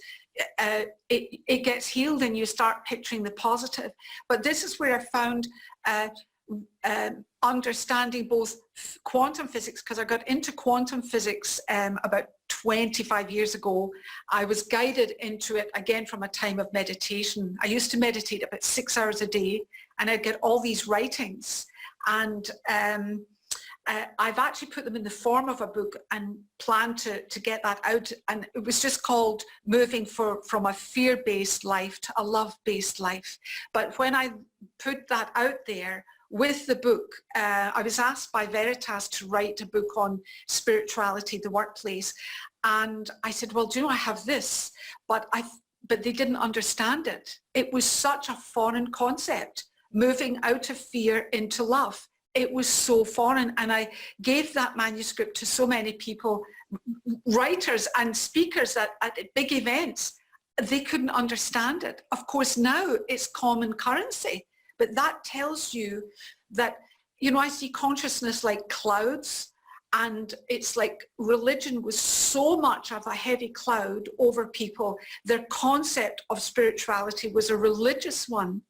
it gets healed and you start picturing the positive. But this is where I found understanding both quantum physics, because I got into quantum physics about 25 years ago. I was guided into it again from a time of meditation. I used to meditate about 6 hours a day, and I'd get all these writings, and I've actually put them in the form of a book and plan to get that out. And it was just called Moving from a Fear-Based Life to a Love-Based Life. But when I put that out there, with the book, I was asked by Veritas to write a book on spirituality, the workplace. And I said, well, do you know, I have this, but they didn't understand it. It was such a foreign concept, moving out of fear into love. It was so foreign. And I gave that manuscript to so many people, writers and speakers at big events. They couldn't understand it. Of course, now it's common currency, but that tells you that, you know, I see consciousness like clouds, and it's like religion was so much of a heavy cloud over people. Their concept of spirituality was a religious one.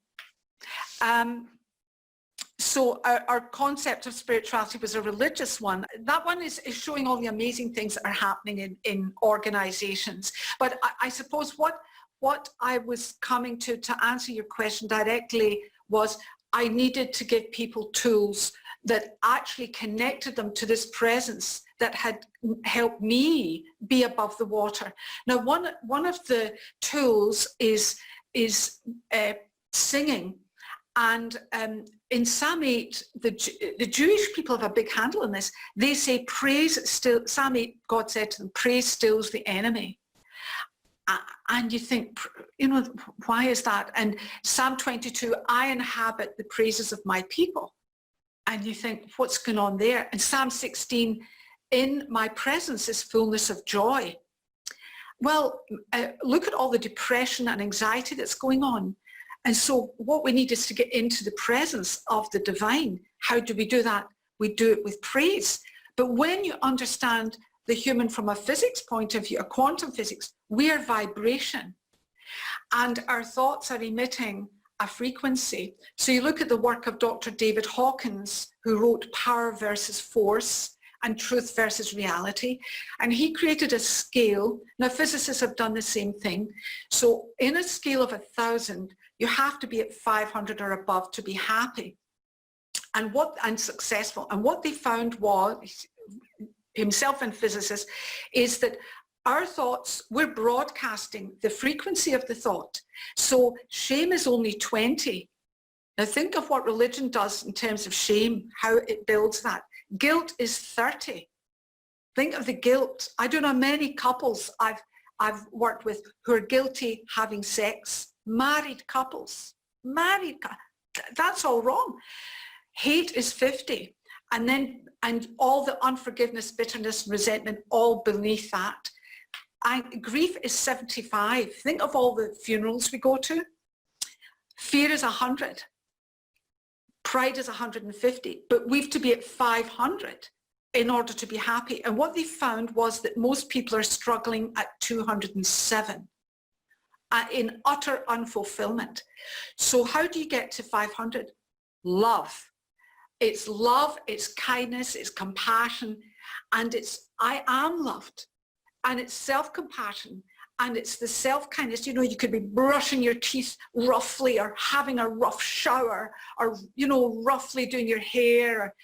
So our concept of spirituality was a religious one. That one is showing all the amazing things that are happening in organizations. But I suppose what I was coming to answer your question directly was I needed to give people tools that actually connected them to this presence that had helped me be above the water. Now, one of the tools is singing. And in Psalm 8, the Jewish people have a big handle on this. They say, praise still, Psalm 8, God said to them, praise stills the enemy. And you think, you know, why is that? And Psalm 22, I inhabit the praises of my people. And you think, what's going on there? And Psalm 16, in my presence is fullness of joy. Well, look at all the depression and anxiety that's going on. And so what we need is to get into the presence of the divine. How do we do that? We do it with praise. But when you understand the human from a physics point of view, a quantum physics, we are vibration. And our thoughts are emitting a frequency. So you look at the work of Dr. David Hawkins, who wrote Power versus Force and Truth versus Reality. And he created a scale. Now, physicists have done the same thing. So in a scale of 1,000, you have to be at 500 or above to be happy and successful. And what they found was, himself and physicists, is that our thoughts, we're broadcasting the frequency of the thought. So shame is only 20. Now think of what religion does in terms of shame, how it builds that. Guilt is 30. Think of the guilt. I don't know many couples I've worked with who are guilty having sex. Married couples, that's all wrong. Hate is 50. And all the unforgiveness, bitterness, resentment, all beneath that. And grief is 75. Think of all the funerals we go to. Fear is 100. Pride is 150. But we've to be at 500 in order to be happy. And what they found was that most people are struggling at 207. In utter unfulfillment. So how do you get to 500? Love. It's love, it's kindness, it's compassion, and it's I am loved. And it's self-compassion, and it's the self-kindness. You know, you could be brushing your teeth roughly, or having a rough shower, or, you know, roughly doing your hair. Or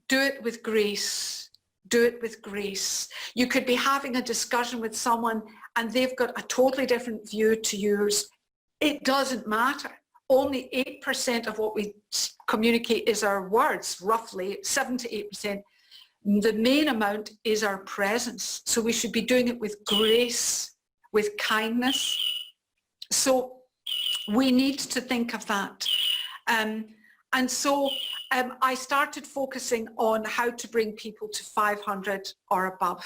do it with grace. Do it with grace. You could be having a discussion with someone and they've got a totally different view to yours. It doesn't matter. Only 8% of what we communicate is our words, roughly 7 to 8%. The main amount is our presence. So we should be doing it with grace, with kindness. So we need to think of that. And so I started focusing on how to bring people to 500 or above.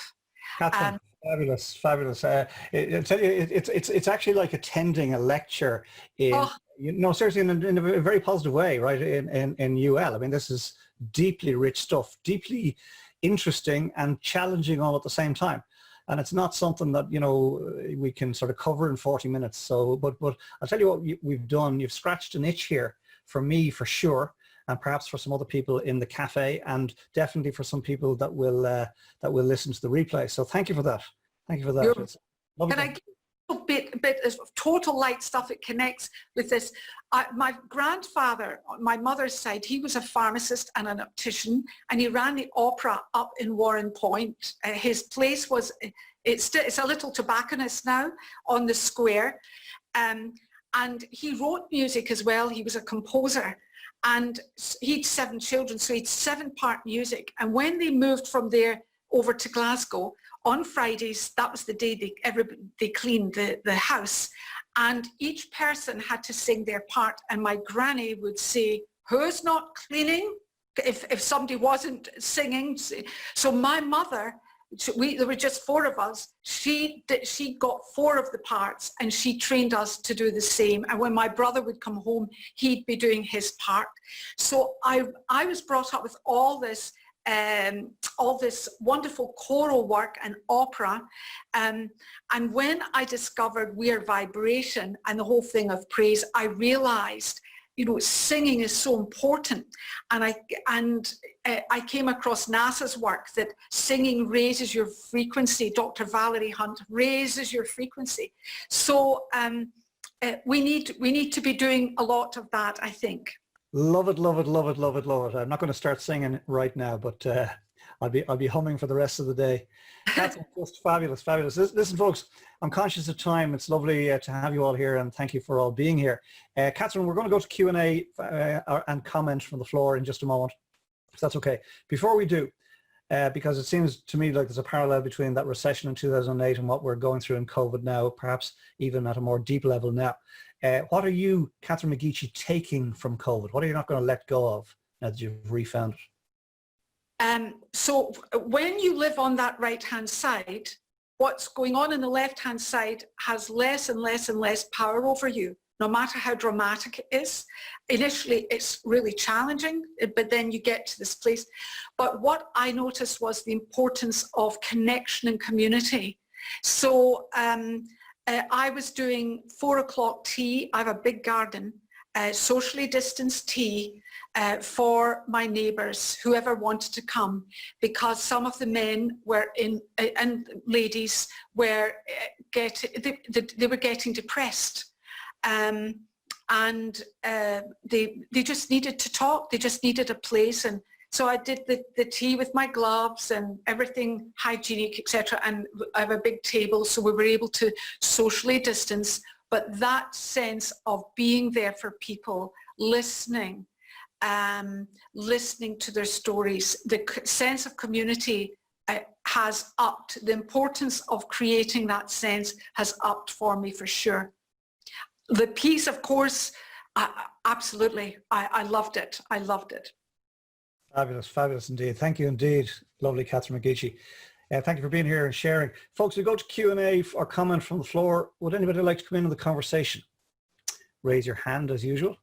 Catherine, fabulous, fabulous. It's actually like attending a lecture in, seriously, in a very positive way, right, in UL. I mean, this is deeply rich stuff, deeply interesting and challenging all at the same time. And it's not something that, you know, we can sort of cover in 40 minutes. So, but I'll tell you what we've done. You've scratched an itch here for me, for sure, and perhaps for some other people in the cafe, and definitely for some people that will listen to the replay. So thank you for that. Thank you for that. Can I give a bit of total light stuff that connects with this? My grandfather, on my mother's side, he was a pharmacist and an optician, and he ran the opera up in Warren Point. His place was, it's a little tobacconist now on the square. And he wrote music as well. He was a composer. And he'd 7 children, so he'd 7-part music. And when they moved from there over to Glasgow, on Fridays, that was the day they cleaned the house. And each person had to sing their part. And my granny would say, who's not cleaning? If somebody wasn't singing. So my mother, there were just 4 of us, she got 4 of the parts, and she trained us to do the same. And when my brother would come home, he'd be doing his part. So I was brought up with all this wonderful choral work and opera. And when I discovered Weird Vibration and the whole thing of praise, I realized, you know, singing is so important. And I came across NASA's work that singing raises your frequency. Dr. Valerie Hunt raises your frequency. So we need to be doing a lot of that, I think. Love it, love it, love it, love it, love it. I'm not going to start singing right now, but I'll be humming for the rest of the day. That's just fabulous, fabulous. Listen, folks, I'm conscious of time. It's lovely to have you all here, and thank you for all being here. Catherine, we're going to go to Q&A and comment from the floor in just a moment, if that's okay. Before we do, because it seems to me like there's a parallel between that recession in 2008 and what we're going through in COVID now, perhaps even at a more deep level now. What are you, Catherine McGeachy, taking from COVID? What are you not going to let go of now that you've refound it? So when you live on that right-hand side, what's going on in the left-hand side has less and less and less power over you, no matter how dramatic it is. Initially, it's really challenging, but then you get to this place. But what I noticed was the importance of connection and community. So I was doing 4 o'clock tea. I have a big garden, socially distanced tea for my neighbours, whoever wanted to come, because some of the men were and ladies were they were getting depressed, and they just needed to talk. They just needed a place. And so I did the tea with my gloves and everything hygienic, etc. And I have a big table, so we were able to socially distance. But that sense of being there for people, listening, listening to their stories, the sense of community has upped. The importance of creating that sense has upped for me, for sure. The peace, of course, absolutely. I loved it. I loved it. Fabulous, fabulous indeed. Thank you indeed, lovely Catherine McGeachy. Thank you for being here and sharing. Folks, we go to Q&A or comment from the floor. Would anybody like to come in on the conversation? Raise your hand as usual.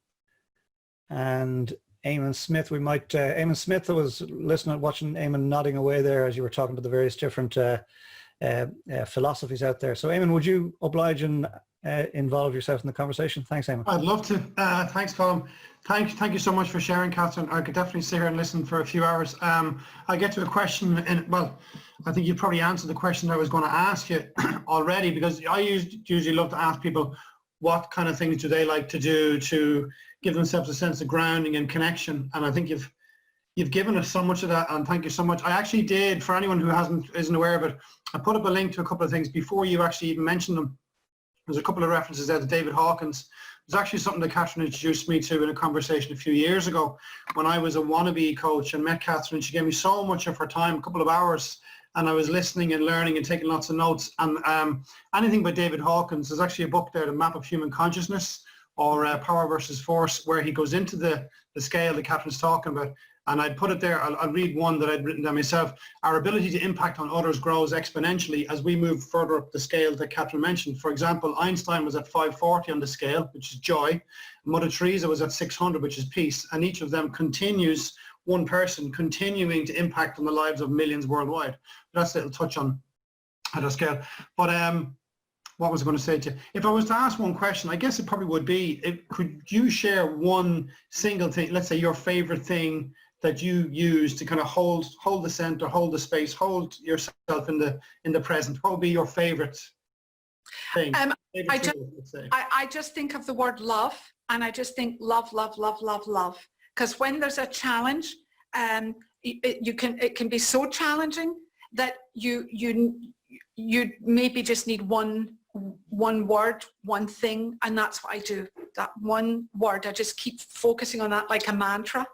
And Eamon Smith, we might, Eamon Smith, I was listening, watching Eamon nodding away there as you were talking about the various different philosophies out there. So Eamon, would you oblige and involve yourself in the conversation? Thanks, Eamon. I'd love to. Thanks, Colm. Thank you so much for sharing, Catherine. I could definitely sit here and listen for a few hours. I get to a question, and well, I think you probably answered the question I was going to ask you already, because I usually love to ask people what kind of things do they like to do to give themselves a sense of grounding and connection. And I think you've given us so much of that, and thank you so much. I actually did, for anyone who isn't aware of it, I put up a link to a couple of things before you actually even mentioned them. There's a couple of references there to David Hawkins. It's actually something that Catherine introduced me to in a conversation a few years ago when I was a wannabe coach and met Catherine. She gave me so much of her time, a couple of hours, and I was listening and learning and taking lots of notes. And anything by David Hawkins, there's actually a book there, The Map of Human Consciousness, or Power versus Force, where he goes into the scale that Catherine's talking about. And I'd put it there. I'll read one that I'd written down myself. Our ability to impact on others grows exponentially as we move further up the scale that Catherine mentioned. For example, Einstein was at 540 on the scale, which is joy. Mother Teresa was at 600, which is peace. And each of them continues, one person continuing to impact on the lives of millions worldwide. That's a little touch on a scale. But what was I going to say to you? If I was to ask one question, I guess it probably would be, could you share one single thing, let's say your favorite thing that you use to kind of hold the center, hold the space, hold yourself in the present? What would be your favorite thing? I just think of the word love, and I just think love, love, love, love, love. Because when there's a challenge, it can be so challenging that you maybe just need one word, one thing, and that's what I do. that one word. I just keep focusing on that like a mantra.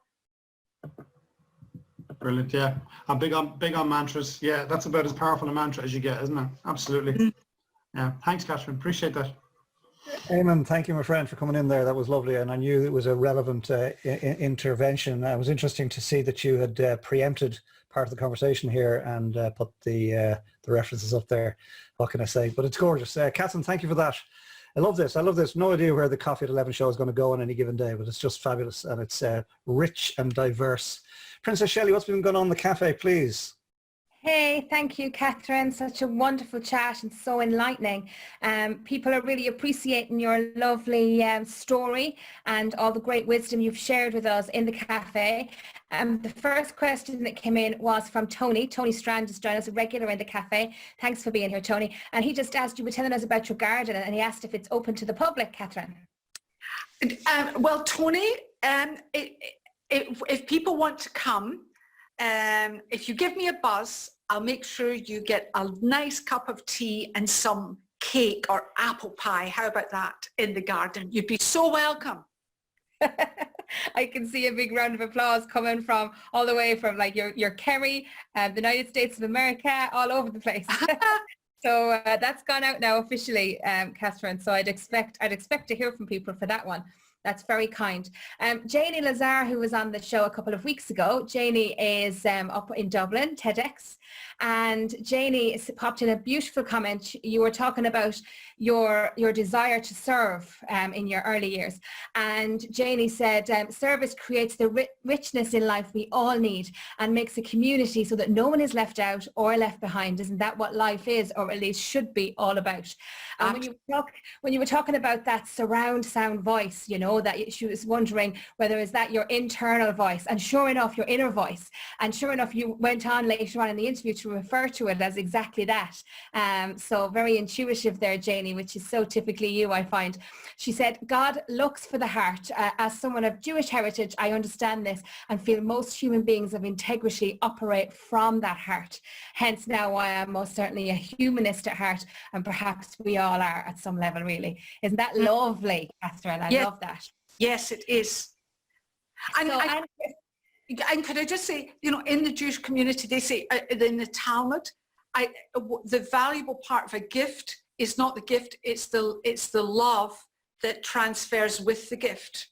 Brilliant, yeah. I'm big on mantras. Yeah, that's about as powerful a mantra as you get, isn't it? Absolutely. Yeah, thanks, Catherine. Appreciate that. Eamon, thank you, my friend, for coming in there. That was lovely, and I knew it was a relevant intervention. It was interesting to see that you had preempted part of the conversation here and put the references up there. What can I say? But it's gorgeous. Catherine, thank you for that. I love this. I love this. No idea where the Coffee at 11 show is going to go on any given day, but it's just fabulous, and it's rich and diverse. Princess Shelley, what's been going on in the cafe, please? Hey, thank you, Catherine. Such a wonderful chat and so enlightening. People are really appreciating your lovely story and all the great wisdom you've shared with us in the cafe. The first question that came in was from Tony. Tony Strand is joining us, a regular in the cafe. Thanks for being here, Tony. And he just asked, you were telling us about your garden, and he asked if it's open to the public, Catherine. Well, Tony, if people want to come, if you give me a buzz, I'll make sure you get a nice cup of tea and some cake or apple pie. How about that in the garden? You'd be so welcome. I can see a big round of applause coming from all the way from like your Kerry, the United States of America, all over the place. So that's gone out now officially, Catherine. So I'd expect to hear from people for that one. That's very kind. Janie Lazar, who was on the show a couple of weeks ago, Janie is up in Dublin, TEDx, and Janie popped in a beautiful comment. You were talking about your desire to serve in your early years, and Janie said, service creates the richness in life we all need and makes a community so that no one is left out or left behind. Isn't that what life is, or at least should be, all about? And when you were talking about that surround sound voice, you know, that she was wondering whether is that your internal voice, and sure enough, your inner voice. And sure enough, you went on later on in the interview to refer to it as exactly that. So very intuitive there, Janie, which is so typically you, I find. She said, God looks for the heart. As someone of Jewish heritage, I understand this and feel most human beings of integrity operate from that heart. Hence now I am most certainly a humanist at heart, and perhaps we all are at some level, really. Isn't that lovely, Catherine? I love that. Yes, it is. And could I just say, you know, in the Jewish community, they say in the Talmud, the valuable part of a gift is not the gift, it's the love that transfers with the gift.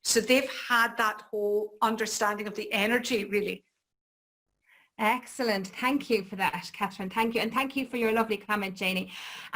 So they've had that whole understanding of the energy, really. Excellent. Thank you for that, Catherine. Thank you. And thank you for your lovely comment, Janie.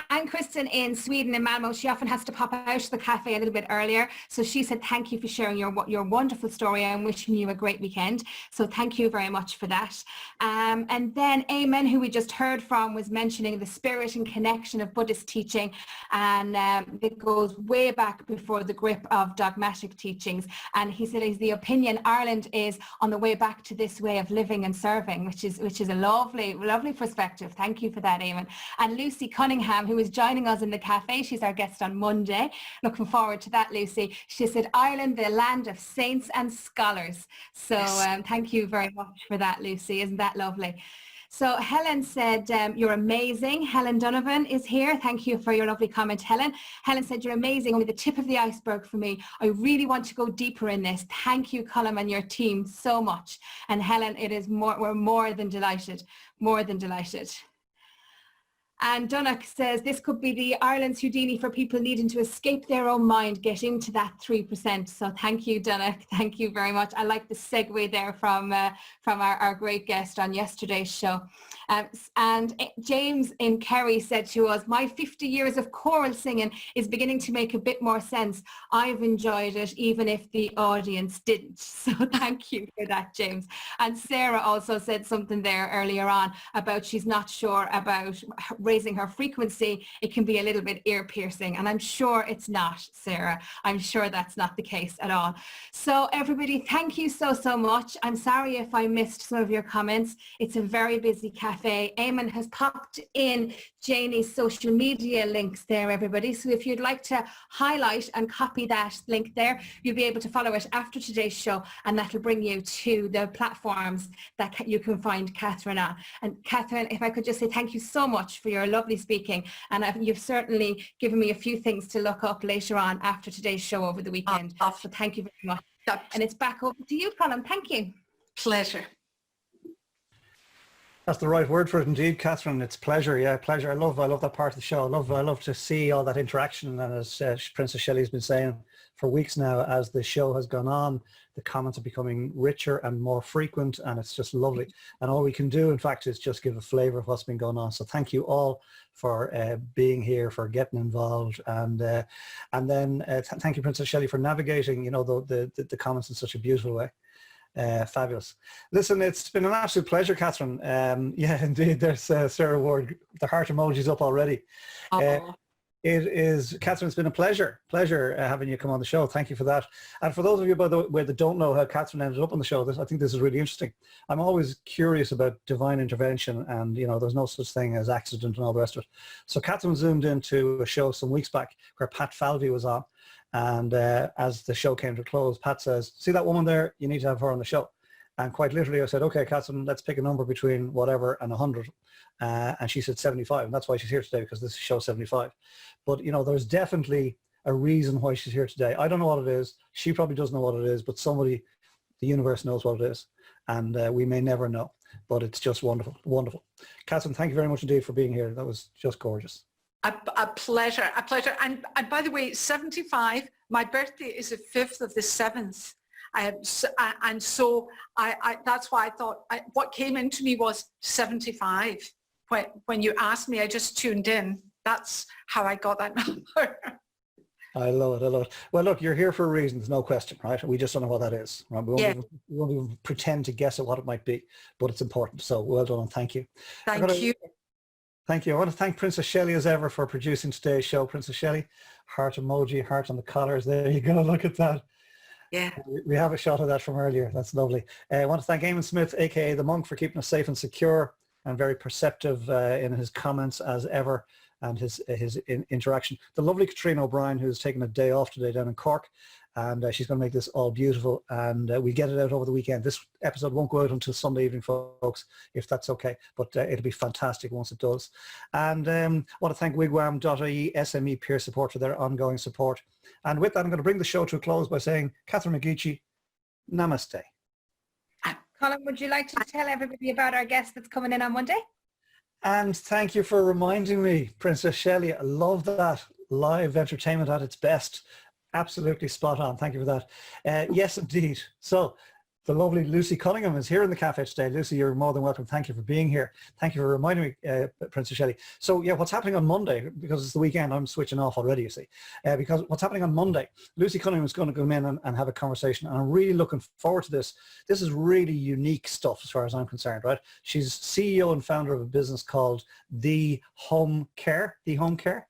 And Kristen in Sweden, in Malmo, she often has to pop out to the cafe a little bit earlier. So she said, thank you for sharing your wonderful story and wishing you a great weekend. So thank you very much for that. And then Amen, who we just heard from, was mentioning the spirit and connection of Buddhist teaching. And it goes way back before the grip of dogmatic teachings. And he said, is the opinion Ireland is on the way back to this way of living and serving, which is a lovely perspective. Thank you for that, Eamon. And Lucy Cunningham, who is joining us in the cafe, she's our guest on Monday. Looking forward to that, Lucy. She said, Ireland, the land of saints and scholars. So yes. Thank you very much for that, Lucy. Isn't that lovely? So Helen said, you're amazing. Helen Donovan is here. Thank you for your lovely comment, Helen. Helen said, you're amazing. Only the tip of the iceberg for me. I really want to go deeper in this. Thank you, Colm, and your team so much. And Helen, we're more than delighted, more than delighted. And Donach says, this could be the Ireland's Houdini for people needing to escape their own mind, get into that 3%. So thank you, Donach. Thank you very much. I like the segue there from our great guest on yesterday's show. And James in Kerry said to us, my 50 years of choral singing is beginning to make a bit more sense. I've enjoyed it, even if the audience didn't. So thank you for that, James. And Sarah also said something there earlier on about she's not sure about raising her frequency. It can be a little bit ear piercing, and I'm sure it's not, Sarah. I'm sure that's not the case at all. So everybody, thank you so much. I'm sorry if I missed some of your comments. It's a very busy cafe. Eamon has popped in Janie's social media links there, everybody. So if you'd like to highlight and copy that link there, you'll be able to follow it after today's show, and that'll bring you to the platforms that you can find Catherine on. And Catherine, if I could just say thank you so much for your your lovely speaking, and you've certainly given me a few things to look up later on after today's show over the weekend. So thank you very much. And it's back over to you, Colm. Thank you. Pleasure. That's the right word for it indeed, Catherine. It's pleasure. Yeah, pleasure. I love that part of the show. I love to see all that interaction. And as Princess Shelley's been saying for weeks now, as the show has gone on, the comments are becoming richer and more frequent, and it's just lovely. And all we can do, in fact, is just give a flavour of what's been going on. So thank you all for being here, for getting involved, and then thank you, Princess Shelley, for navigating, you know, the comments in such a beautiful way. Fabulous. Listen, it's been an absolute pleasure, Catherine. Yeah, indeed. There's Sarah Ward. The heart emoji's up already. It is, Catherine, it's been a pleasure having you come on the show. Thank you for that. And for those of you, by the way, that don't know how Catherine ended up on the show, I think this is really interesting. I'm always curious about divine intervention, and, you know, there's no such thing as accident and all the rest of it. So Catherine zoomed into a show some weeks back where Pat Falvey was on. And as the show came to a close, Pat says, see that woman there? You need to have her on the show. And quite literally I said, okay, Catherine, let's pick a number between whatever and 100. And she said 75. And that's why she's here today, because this is show 75. But, you know, there's definitely a reason why she's here today. I don't know what it is. She probably doesn't know what it is, but somebody, the universe knows what it is. And we may never know, but it's just wonderful, wonderful. Catherine, thank you very much indeed for being here. That was just gorgeous. A pleasure, a pleasure. And by the way, 75, my birthday is the 5th of the 7th. And so that's why I thought, what came into me was 75. When you asked me, I just tuned in. That's how I got that number. I love it, I love it. Well, look, you're here for a reason, there's no question, right? We just don't know what that is. Right? We won't even pretend to guess at what it might be, but it's important. So well done, and thank you. Thank you. Thank you. I want to thank Princess Shelley as ever for producing today's show. Princess Shelley, heart emoji, heart on the collars. There you go. Look at that. Yeah. We have a shot of that from earlier. That's lovely. I want to thank Eamon Smith, aka the Monk, for keeping us safe and secure and very perceptive in his comments as ever and his interaction. The lovely Katrina O'Brien, who's taken a day off today down in Cork, and she's going to make this all beautiful, and we get it out over the weekend. This episode won't go out until Sunday evening, folks, if that's okay, but it'll be fantastic once it does. And I want to thank wigwam.ie SME peer support for their ongoing support. And with that, I'm going to bring the show to a close by saying, Catherine McGeachy, namaste. Colm, would you like to tell everybody about our guest that's coming in on Monday? And thank you for reminding me, Princess Shelley. I love that. Live entertainment at its best. Absolutely spot on. Thank you for that. Yes, indeed. So the lovely Lucy Cunningham is here in the cafe today. Lucy, you're more than welcome. Thank you for being here. Thank you for reminding me, Princess Shelley. So yeah, what's happening on Monday, because it's the weekend, I'm switching off already, you see. Because what's happening on Monday, Lucy Cunningham is going to come in and have a conversation, and I'm really looking forward to this. This is really unique stuff as far as I'm concerned, right? She's CEO and founder of a business called The Home Care. The Home Care.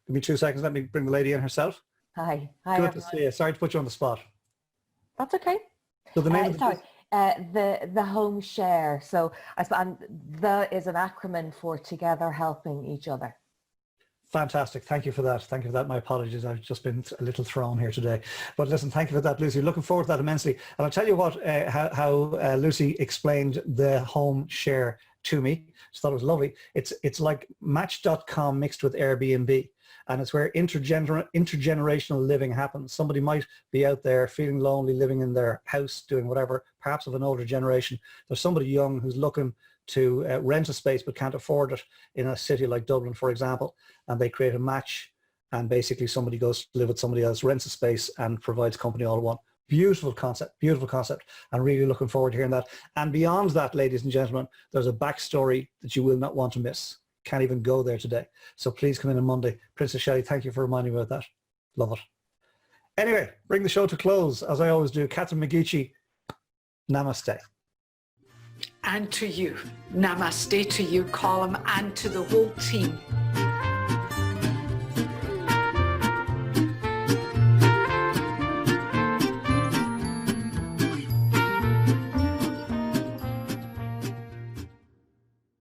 Give me 2 seconds. Let me bring the lady in herself. Hi. Good everyone. to see you. Sorry to put you on the spot. That's okay. So the name of the home share. So and the is an acronym for together helping each other. Fantastic. Thank you for that. Thank you for that. My apologies. I've just been a little thrown here today. But listen, thank you for that, Lucy. Looking forward to that immensely. And I'll tell you what, how Lucy explained the home share to me. Just thought it was lovely. It's like Match.com mixed with Airbnb. And it's where intergenerational living happens. Somebody might be out there feeling lonely, living in their house, doing whatever, perhaps of an older generation. There's somebody young who's looking to rent a space but can't afford it in a city like Dublin, for example, and they create a match, and basically somebody goes to live with somebody else, rents a space and provides company all in one. Beautiful concept, and really looking forward to hearing that. And beyond that, ladies and gentlemen, there's a backstory that you will not want to miss. Can't even go there today. So please come in on Monday. Princess Shelley, thank you for reminding me about that. Love it. Anyway, bring the show to close, as I always do. Catherine McGeachy, namaste. And to you, namaste to you, Colm, and to the whole team.